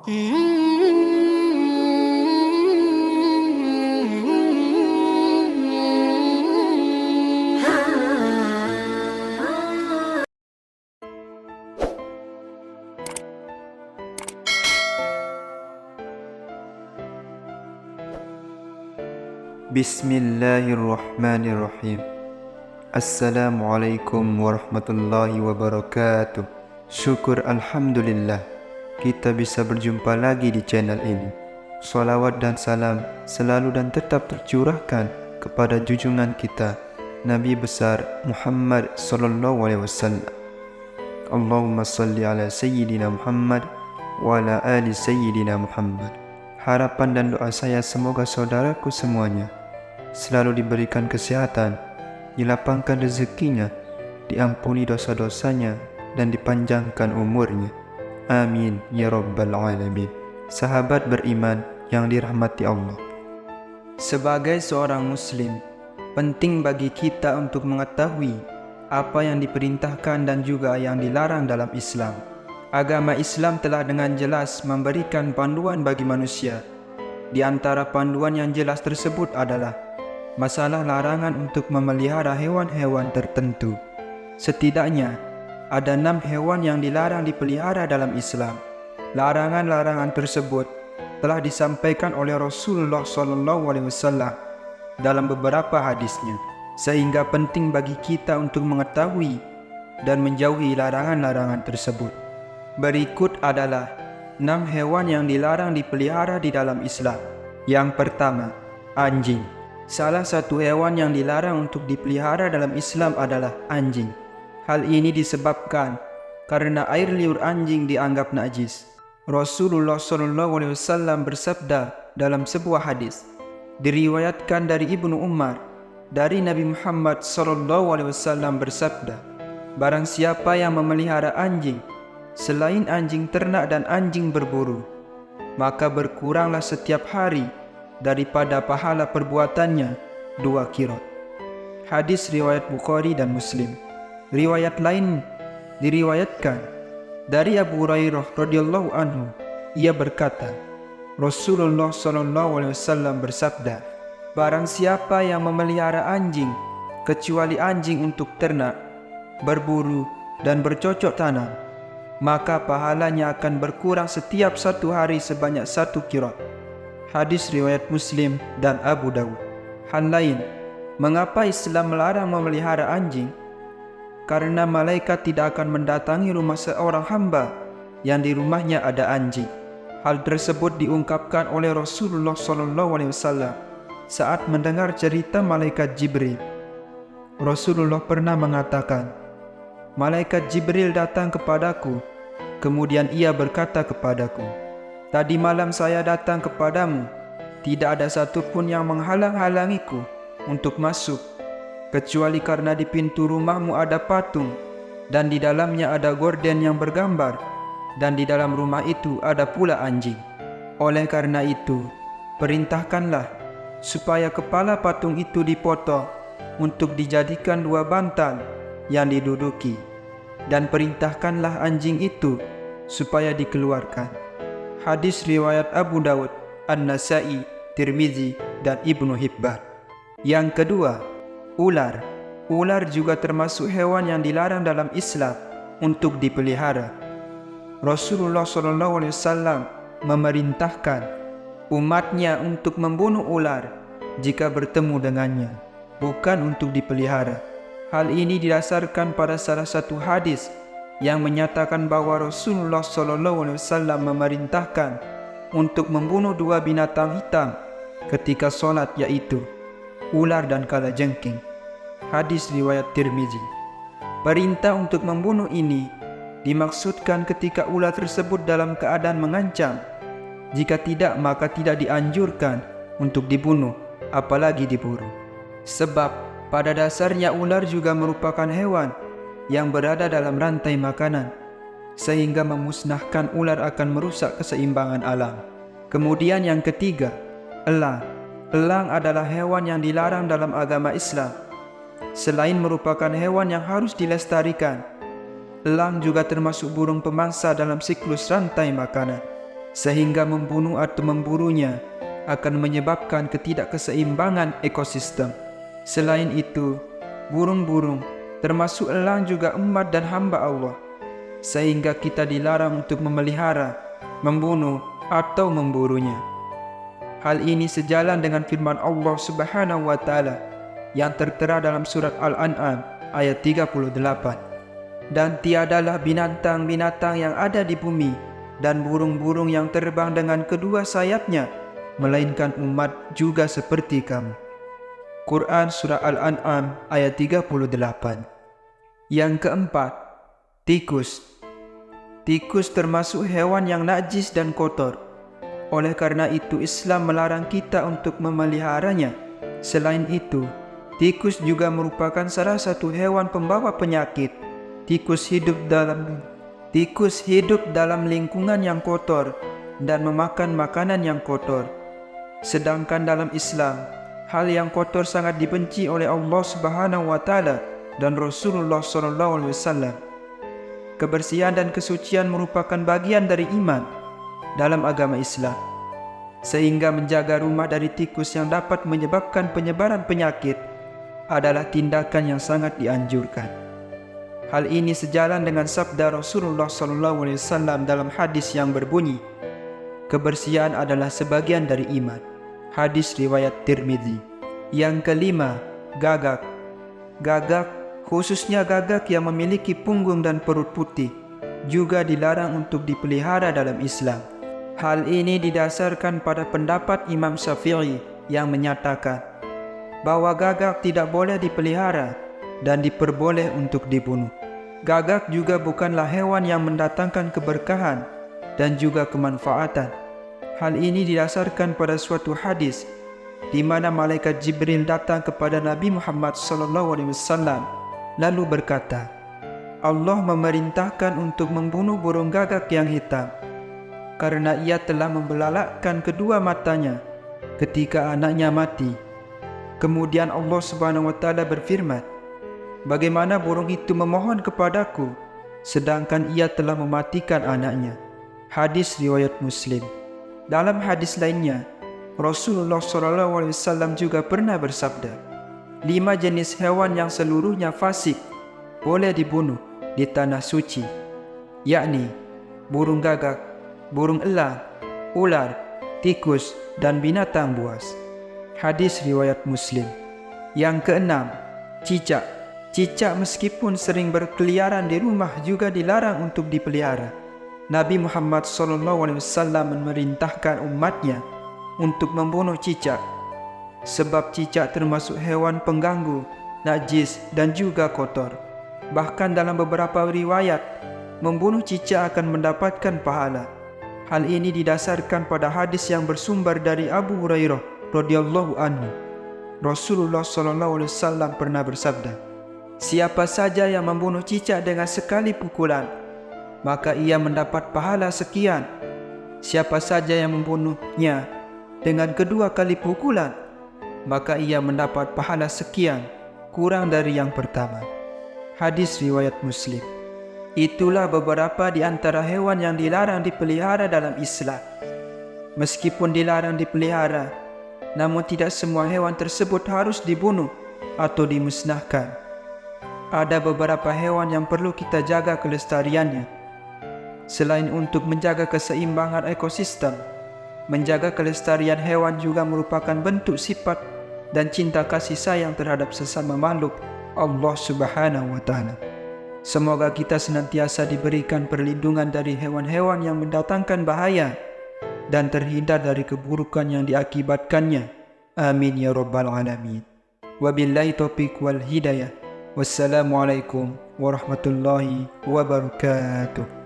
Bismillahirrahmanirrahim. Assalamualaikum warahmatullahi wabarakatuh. Syukur Alhamdulillah kita bisa berjumpa lagi di channel ini. Salawat dan salam selalu dan tetap tercurahkan kepada junjungan kita Nabi besar Muhammad sallallahu alaihi wasallam. Allahumma salli ala Sayyidina Muhammad wa ala ali Sayyidina Muhammad. Harapan dan doa saya semoga saudaraku semuanya selalu diberikan kesehatan, dilapangkan rezekinya, diampuni dosa-dosanya, dan dipanjangkan umurnya. Amin ya rabbal alamin. Sahabat beriman yang dirahmati Allah, sebagai seorang muslim, penting bagi kita untuk mengetahui apa yang diperintahkan dan juga yang dilarang dalam Islam. Agama Islam telah dengan jelas memberikan panduan bagi manusia. Di antara panduan yang jelas tersebut adalah masalah larangan untuk memelihara hewan-hewan tertentu. Setidaknya ada 6 hewan yang dilarang dipelihara dalam Islam. Larangan-larangan tersebut telah disampaikan oleh Rasulullah SAW dalam beberapa hadisnya, sehingga penting bagi kita untuk mengetahui dan menjauhi larangan-larangan tersebut. Berikut adalah 6 hewan yang dilarang dipelihara di dalam Islam. Yang pertama, anjing. Salah satu hewan yang dilarang untuk dipelihara dalam Islam adalah anjing. Hal ini disebabkan karena air liur anjing dianggap najis. Rasulullah SAW bersabda dalam sebuah hadis, diriwayatkan dari Ibnu Umar, dari Nabi Muhammad SAW bersabda, barang siapa yang memelihara anjing selain anjing ternak dan anjing berburu, maka berkuranglah setiap hari daripada pahala perbuatannya 2 qirot. Hadis riwayat Bukhari dan Muslim. Riwayat lain diriwayatkan dari Abu Hurairah radhiyallahu anhu. Ia berkata, Rasulullah SAW bersabda, barang siapa yang memelihara anjing kecuali anjing untuk ternak, berburu dan bercocok tanam, maka pahalanya akan berkurang setiap 1 hari sebanyak 1 qirot. Hadis riwayat Muslim dan Abu Dawud. Hal lain, mengapa Islam melarang memelihara anjing? Karena malaikat tidak akan mendatangi rumah seorang hamba yang di rumahnya ada anjing. Hal tersebut diungkapkan oleh Rasulullah SAW saat mendengar cerita malaikat Jibril. Rasulullah pernah mengatakan, malaikat Jibril datang kepadaku, kemudian ia berkata kepadaku, tadi malam saya datang kepadamu, tidak ada satupun yang menghalang-halangiku untuk masuk, kecuali karena di pintu rumahmu ada patung, dan di dalamnya ada gorden yang bergambar, dan di dalam rumah itu ada pula anjing. Oleh karena itu, perintahkanlah supaya kepala patung itu dipotong untuk dijadikan 2 bantal yang diduduki, dan perintahkanlah anjing itu supaya dikeluarkan. Hadis riwayat Abu Dawud, An-Nasai, Tirmizi, dan Ibnu Hibban. Yang kedua, ular. Ular juga termasuk hewan yang dilarang dalam Islam untuk dipelihara. Rasulullah SAW memerintahkan umatnya untuk membunuh ular jika bertemu dengannya, bukan untuk dipelihara. Hal ini didasarkan pada salah satu hadis yang menyatakan bahwa Rasulullah SAW memerintahkan untuk membunuh 2 binatang hitam ketika sholat, yaitu ular dan kalajengking. Hadis riwayat Tirmizi. Perintah untuk membunuh ini dimaksudkan ketika ular tersebut dalam keadaan mengancam. Jika tidak, maka tidak dianjurkan untuk dibunuh, apalagi diburu. Sebab pada dasarnya ular juga merupakan hewan yang berada dalam rantai makanan, sehingga memusnahkan ular akan merusak keseimbangan alam. Kemudian yang ketiga, elang. Elang adalah hewan yang dilarang dalam agama Islam. Selain merupakan hewan yang harus dilestarikan, elang juga termasuk burung pemangsa dalam siklus rantai makanan. sehingga membunuh atau memburunya akan menyebabkan ketidakkeseimbangan ekosistem. Selain itu, burung-burung termasuk elang juga umat dan hamba Allah, sehingga kita dilarang untuk memelihara, membunuh atau memburunya. Hal ini sejalan dengan firman Allah Subhanahu wa taala yang tertera dalam surat Al-An'am ayat 38. Dan tiadalah binatang-binatang yang ada di bumi dan burung-burung yang terbang dengan kedua sayapnya, melainkan umat juga seperti kamu. Quran Surah Al-An'am ayat 38. Yang keempat, tikus. Tikus termasuk hewan yang najis dan kotor. Oleh karena itu Islam melarang kita untuk memeliharanya. Selain itu, tikus juga merupakan salah satu hewan pembawa penyakit. Tikus hidup dalam lingkungan yang kotor dan memakan makanan yang kotor. Sedangkan dalam Islam, hal yang kotor sangat dibenci oleh Allah Subhanahu wa taala dan Rasulullah SAW. Kebersihan dan kesucian merupakan bagian dari iman dalam agama Islam, sehingga menjaga rumah dari tikus yang dapat menyebabkan penyebaran penyakit adalah tindakan yang sangat dianjurkan. Hal ini sejalan dengan sabda Rasulullah SAW dalam hadis yang berbunyi, kebersihan adalah sebagian dari iman. Hadis riwayat Tirmidzi. Yang kelima, gagak. Gagak, khususnya gagak yang memiliki punggung dan perut putih, juga dilarang untuk dipelihara dalam Islam. Hal ini didasarkan pada pendapat Imam Syafi'i yang menyatakan bahwa gagak tidak boleh dipelihara dan diperboleh untuk dibunuh. Gagak juga bukanlah hewan yang mendatangkan keberkahan dan juga kemanfaatan. Hal ini didasarkan pada suatu hadis di mana malaikat Jibril datang kepada Nabi Muhammad SAW lalu berkata, Allah memerintahkan untuk membunuh burung gagak yang hitam karena ia telah membelalakkan kedua matanya ketika anaknya mati. Kemudian Allah Subhanahu wa taala berfirman, bagaimana burung itu memohon kepadaku sedangkan ia telah mematikan anaknya. Hadis riwayat Muslim. Dalam hadis lainnya, Rasulullah SAW juga pernah bersabda, 5 jenis hewan yang seluruhnya fasik boleh dibunuh di tanah suci, yakni burung gagak, burung elang, ular, tikus, dan binatang buas. Hadis riwayat Muslim. Yang keenam, cicak. Cicak meskipun sering berkeliaran di rumah juga dilarang untuk dipelihara. Nabi Muhammad SAW memerintahkan umatnya untuk membunuh cicak, sebab cicak termasuk hewan pengganggu, najis dan juga kotor. Bahkan dalam beberapa riwayat, membunuh cicak akan mendapatkan pahala. Hal ini didasarkan pada hadis yang bersumber dari Abu Hurairah radhiyallahu anhu. Rasulullah SAW pernah bersabda, siapa saja yang membunuh cicak dengan sekali pukulan, maka ia mendapat pahala sekian. Siapa saja yang membunuhnya dengan kedua kali pukulan, maka ia mendapat pahala sekian, kurang dari yang pertama. Hadis riwayat Muslim. Itulah beberapa di antara hewan yang dilarang dipelihara dalam Islam. Meskipun dilarang dipelihara, namun tidak semua hewan tersebut harus dibunuh atau dimusnahkan. Ada beberapa hewan yang perlu kita jaga kelestariannya. Selain untuk menjaga keseimbangan ekosistem, menjaga kelestarian hewan juga merupakan bentuk sifat dan cinta kasih sayang terhadap sesama makhluk Allah Subhanahu wa taala. Semoga kita senantiasa diberikan perlindungan dari hewan-hewan yang mendatangkan bahaya dan terhindar dari keburukan yang diakibatkannya. Amin ya rabbal alamin. Wabillahi taufiq wal hidayah. Wassalamualaikum warahmatullahi wabarakatuh.